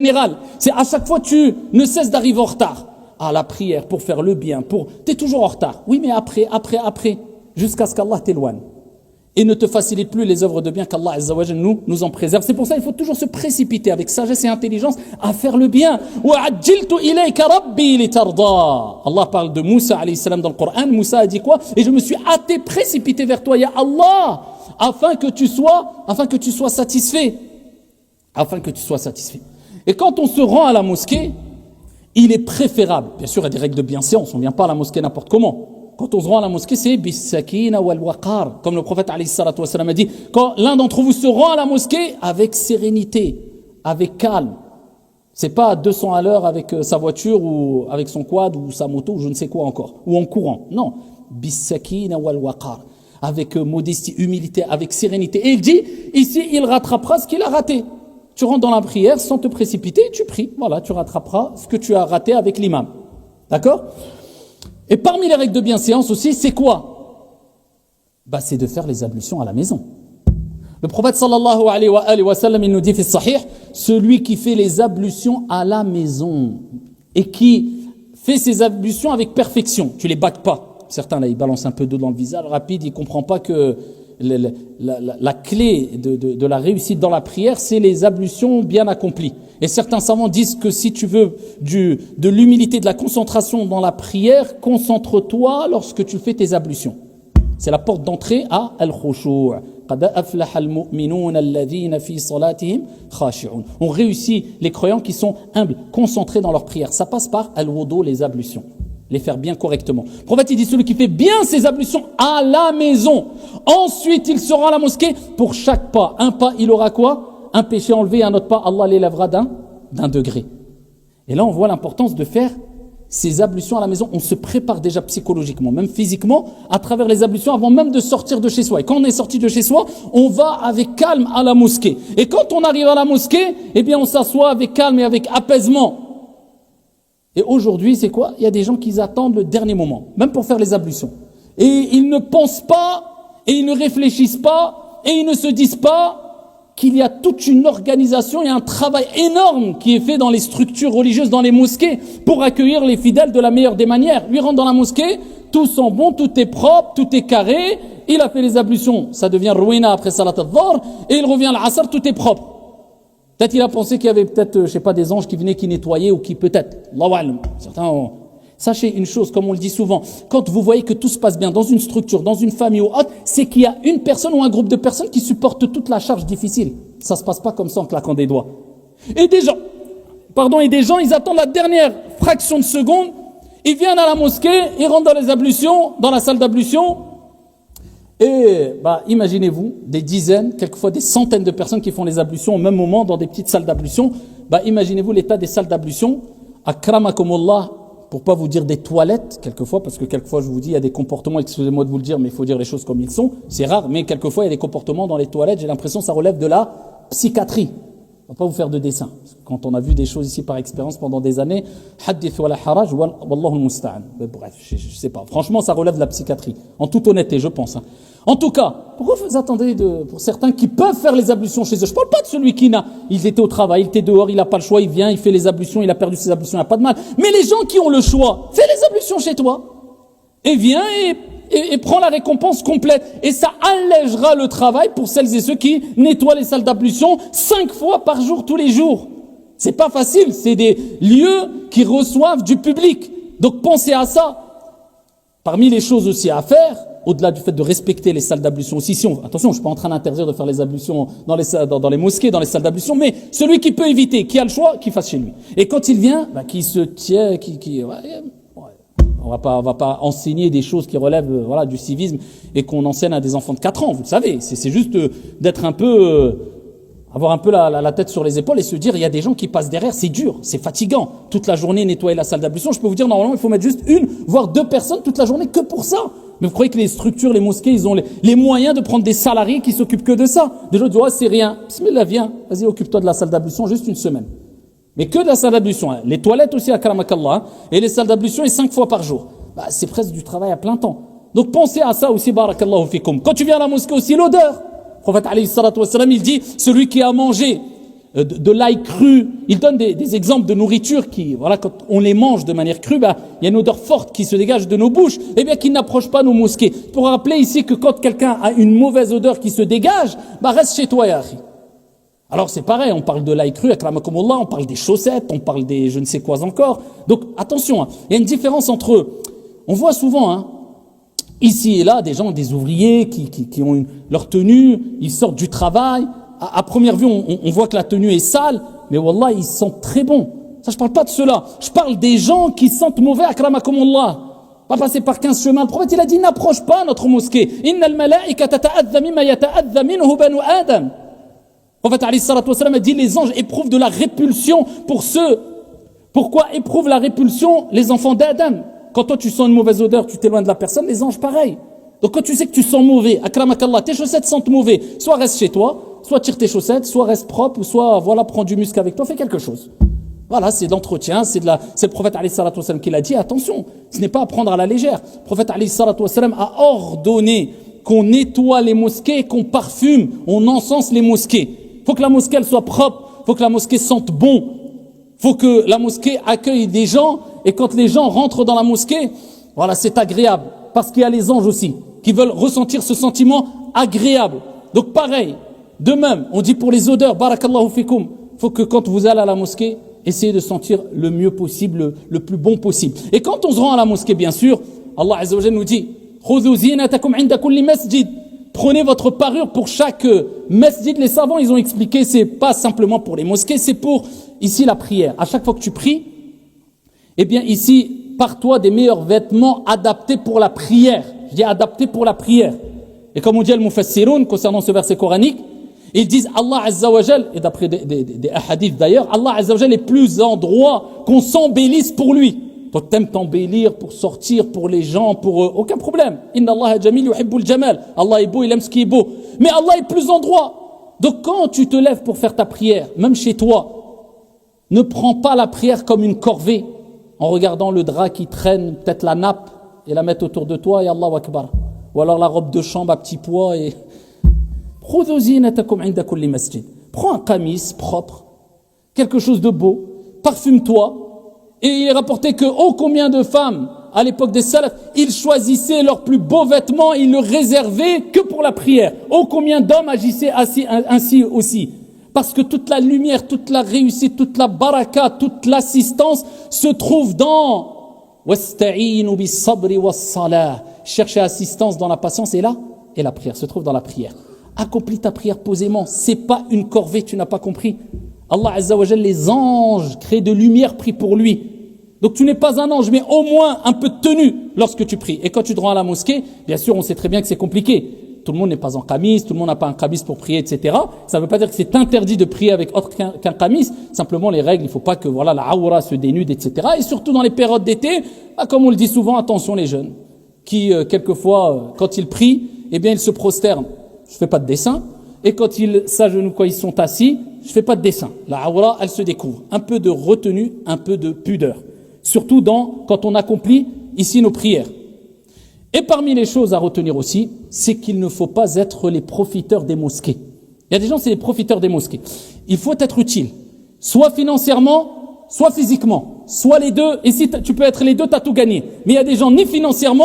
général, c'est à chaque fois tu ne cesses d'arriver en retard. Ah, la prière pour faire le bien, t'es toujours en retard. Oui, mais après, jusqu'à ce qu'Allah t'éloigne. Et ne te facilite plus les œuvres de bien qu'Allah Azza wa Jalla nous en préserve. C'est pour ça qu'il faut toujours se précipiter avec sagesse et intelligence à faire le bien. Allah parle de Moussa alayhi salam dans le Coran. Moussa a dit quoi? Et je me suis hâté, précipité vers toi, ya Allah, afin que tu sois satisfait. Afin que tu sois satisfait. Et quand on se rend à la mosquée, il est préférable, bien sûr il y a des règles de bienséance, on ne vient pas à la mosquée n'importe comment. Quand on se rend à la mosquée, c'est bis-sakina wal-waqar, comme le prophète alayhi salatu wassalam a dit, quand l'un d'entre vous se rend à la mosquée avec sérénité, avec calme. C'est pas à 200 à l'heure avec sa voiture ou avec son quad ou sa moto ou je ne sais quoi encore, ou en courant. Non, bis-sakina wal-waqar, avec modestie, humilité, avec sérénité. Et il dit, ici il rattrapera ce qu'il a raté. Tu rentres dans la prière sans te précipiter, tu pries. Voilà, tu rattraperas ce que tu as raté avec l'imam. D'accord? Et parmi les règles de bienséance aussi, c'est quoi? C'est de faire les ablutions à la maison. Le prophète sallallahu alayhi wa sallam, il nous dit, fi sahih, celui qui fait les ablutions à la maison et qui fait ses ablutions avec perfection, tu les battes pas. Certains là, ils balancent un peu d'eau dans le visage rapide, ils comprennent pas que la clé de la réussite dans la prière, c'est les ablutions bien accomplies. Et certains savants disent que si tu veux de l'humilité, de la concentration dans la prière, concentre-toi lorsque tu fais tes ablutions. C'est la porte d'entrée à al-khushu'. Qad aflaha al-mu'minuna alladhina fi salatihim khashi'un. On réussit les croyants qui sont humbles, concentrés dans leur prière. Ça passe par al-wudu, les ablutions. Les faire bien correctement. Le prophète, il dit, celui qui fait bien ses ablutions à la maison, ensuite il sera à la mosquée, pour chaque pas, un pas, il aura quoi? Un péché enlevé, un autre pas, Allah l'élèvera d'un degré. Et là, on voit l'importance de faire ces ablutions à la maison. On se prépare déjà psychologiquement, même physiquement, à travers les ablutions, avant même de sortir de chez soi. Et quand on est sorti de chez soi, on va avec calme à la mosquée. Et quand on arrive à la mosquée, eh bien, on s'assoit avec calme et avec apaisement. Et aujourd'hui, c'est quoi? Il y a des gens qui attendent le dernier moment, même pour faire les ablutions. Et ils ne pensent pas, et ils ne réfléchissent pas, et ils ne se disent pas qu'il y a toute une organisation et un travail énorme qui est fait dans les structures religieuses, dans les mosquées, pour accueillir les fidèles de la meilleure des manières. Lui rentre dans la mosquée, tout sent bon, tout est propre, tout est carré, il a fait les ablutions, ça devient ruina après salat al-dhuhr, et il revient à l'asr, tout est propre. Peut-être il a pensé qu'il y avait peut-être, je sais pas, des anges qui venaient, qui nettoyaient ou qui peut-être. Allahu a'lam. Certains Sachez une chose, comme on le dit souvent, quand vous voyez que tout se passe bien dans une structure, dans une famille ou autre, c'est qu'il y a une personne ou un groupe de personnes qui supportent toute la charge difficile. Ça se passe pas comme ça en claquant des doigts. Et des gens, ils attendent la dernière fraction de seconde, ils viennent à la mosquée, ils rentrent dans les ablutions, dans la salle d'ablution, et imaginez-vous des dizaines, quelquefois des centaines de personnes qui font les ablutions au même moment dans des petites salles d'ablution. Imaginez-vous l'état des salles d'ablution. Akramakumullah, pour pas vous dire des toilettes, quelquefois, parce que quelquefois je vous dis il y a des comportements, excusez-moi de vous le dire, mais il faut dire les choses comme ils sont. C'est rare, mais quelquefois il y a des comportements dans les toilettes. J'ai l'impression que ça relève de la psychiatrie. On va pas vous faire de dessin. Quand on a vu des choses ici par expérience pendant des années, hadith wala haraj wallahu al-musta'an. Bref, je sais pas. Franchement, ça relève de la psychiatrie. En toute honnêteté, je pense. En tout cas, pourquoi vous attendez pour certains qui peuvent faire les ablutions chez eux? Je parle pas de celui qui n'a. Il était au travail, il était dehors, il n'a pas le choix, il vient, il fait les ablutions, il a perdu ses ablutions, il n'y a pas de mal. Mais les gens qui ont le choix, fais les ablutions chez toi. Et viens et prends la récompense complète. Et ça allègera le travail pour celles et ceux qui nettoient les salles d'ablution 5 fois par jour, tous les jours. C'est pas facile, c'est des lieux qui reçoivent du public. Donc pensez à ça. Parmi les choses aussi à faire, au-delà du fait de respecter les salles d'ablution aussi, attention, je suis pas en train d'interdire de faire les ablutions dans les mosquées, dans les salles d'ablution, mais celui qui peut éviter, qui a le choix, qu'il fasse chez lui. Et quand il vient, qui se tient, on va pas enseigner des choses qui relèvent du civisme et qu'on enseigne à des enfants de 4 ans, vous le savez. C'est juste d'être un peu avoir un peu la tête sur les épaules et se dire il y a des gens qui passent derrière, c'est dur, c'est fatigant. Toute la journée nettoyer la salle d'ablution, je peux vous dire normalement il faut mettre juste 1 voire 2 personnes toute la journée que pour ça. Mais vous croyez que les structures, les mosquées, ils ont les moyens de prendre des salariés qui s'occupent que de ça? Des gens disent c'est rien. Bismillah, viens, vas-y, occupe-toi de la salle d'ablution juste 1 semaine. Mais que de la salle d'ablution. Les toilettes aussi, akramakallah, et les salles d'ablution, et 5 fois par jour. C'est presque du travail à plein temps. Donc pensez à ça aussi, barakallahu fikum. Quand tu viens à la mosquée aussi, l'odeur. Le prophète alayhi salatu wassalam, il dit, celui qui a mangé de l'ail cru. Il donne des exemples de nourriture qui, voilà, quand on les mange de manière crue, bah, il y a une odeur forte qui se dégage de nos bouches, eh bien, qui n'approche pas nos mosquées. Pour rappeler ici que quand quelqu'un a une mauvaise odeur qui se dégage, bah, reste chez toi, ya akhi. Alors, c'est pareil, on parle de l'ail cru, akramakumullah, on parle des chaussettes, on parle des je ne sais quoi encore. Donc, attention, hein, il y a une différence entre eux. On voit souvent, hein, ici et là, des gens, des ouvriers qui ont leur tenue, ils sortent du travail. À première vue, on voit que la tenue est sale, mais wallah, ils sentent très bon. Ça, je parle pas de cela. Je parle des gens qui sentent mauvais, akramakumullah. Pas passer par 15 chemins. Le prophète, il a dit, n'approche pas notre mosquée. Innal malaa'ikata tata'adha mimma yata'adha minhu banu Adam. Le prophète, alayhi salatu wassalam, a dit, les anges éprouvent de la répulsion pour ceux. Pourquoi éprouvent la répulsion les enfants d'Adam? Quand toi, tu sens une mauvaise odeur, tu t'éloignes de la personne, les anges, pareil. Donc, quand tu sais que tu sens mauvais, akramakallah, tes chaussettes sentent mauvais, soit reste chez toi, soit tire tes chaussettes, soit reste propre, ou soit, voilà, prends du musc avec toi, fais quelque chose. Voilà, c'est de l'entretien, c'est le prophète, alayhi salatu wassalam, qui l'a dit, attention, ce n'est pas à prendre à la légère. Le prophète, alayhi salatu wassalam, a ordonné qu'on nettoie les mosquées, qu'on parfume, on encense les mosquées. Faut que la mosquée, elle soit propre, faut que la mosquée sente bon, faut que la mosquée accueille des gens, et quand les gens rentrent dans la mosquée, voilà, c'est agréable, parce qu'il y a les anges aussi, qui veulent ressentir ce sentiment agréable. Donc pareil, de même, on dit pour les odeurs, barakallahu fikum, faut que quand vous allez à la mosquée, essayez de sentir le mieux possible, le plus bon possible. Et quand on se rend à la mosquée, bien sûr, Allah Azza wa Jalla nous dit, khudhu zinatakum 'inda kulli masjid. Prenez votre parure pour chaque masjid. Les savants, ils ont expliqué, c'est pas simplement pour les mosquées, c'est pour ici la prière. À chaque fois que tu pries, eh bien ici, pars-toi des meilleurs vêtements adaptés pour la prière. Je dis adaptés pour la prière. Et comme on dit al-Mufassirun concernant ce verset coranique, ils disent Allah Azza wa Jal, et d'après des hadiths d'ailleurs, Allah Azza wa Jal est plus en droit qu'on s'embellisse pour lui. Toi, t'aimes t'embellir pour sortir, pour les gens, pour eux, aucun problème. Inna Allah jamil yuhibbul jamal. Allah est beau, il aime ce qui est beau. Mais Allah est plus en droit. Donc quand tu te lèves pour faire ta prière, même chez toi, ne prends pas la prière comme une corvée, en regardant le drap qui traîne, peut-être la nappe, et la mettre autour de toi, et Allahu Akbar. Ou alors la robe de chambre à petit pois, et... Prends un qamis propre, quelque chose de beau, parfume-toi. Et il est rapporté que, oh combien de femmes, à l'époque des salafs, ils choisissaient leurs plus beaux vêtements, ils le réservaient que pour la prière. Oh combien d'hommes agissaient ainsi aussi. Parce que toute la lumière, toute la réussite, toute la baraka, toute l'assistance se trouve dans wasta'inu bis-sabri was-salah. Chercher assistance dans la patience et la prière se trouve dans la prière. Accomplis ta prière posément, c'est pas une corvée, tu n'as pas compris. Allah Azza wa Jalla, les anges créent de lumière pris pour lui. Donc tu n'es pas un ange, mais au moins un peu de tenue lorsque tu pries. Et quand tu te rends à la mosquée, bien sûr, on sait très bien que c'est compliqué. Tout le monde n'est pas en qamis, tout le monde n'a pas un qamis pour prier, etc. Ça ne veut pas dire que c'est interdit de prier avec autre qu'un qamis. Simplement, les règles, il ne faut pas que voilà la aura se dénude, etc. Et surtout dans les périodes d'été, comme on le dit souvent, attention les jeunes, qui quelquefois, quand ils prient, eh bien ils se prosternent. Je fais pas de dessin. Et quand ils s'agenouillent, quand ils sont assis, je fais pas de dessin. La aura, elle se découvre. Un peu de retenue, un peu de pudeur. Surtout quand on accomplit ici nos prières. Et parmi les choses à retenir aussi, c'est qu'il ne faut pas être les profiteurs des mosquées. Il y a des gens, c'est les profiteurs des mosquées. Il faut être utile. Soit financièrement, soit physiquement. Soit les deux. Et si tu peux être les deux, t'as tout gagné. Mais il y a des gens, ni financièrement,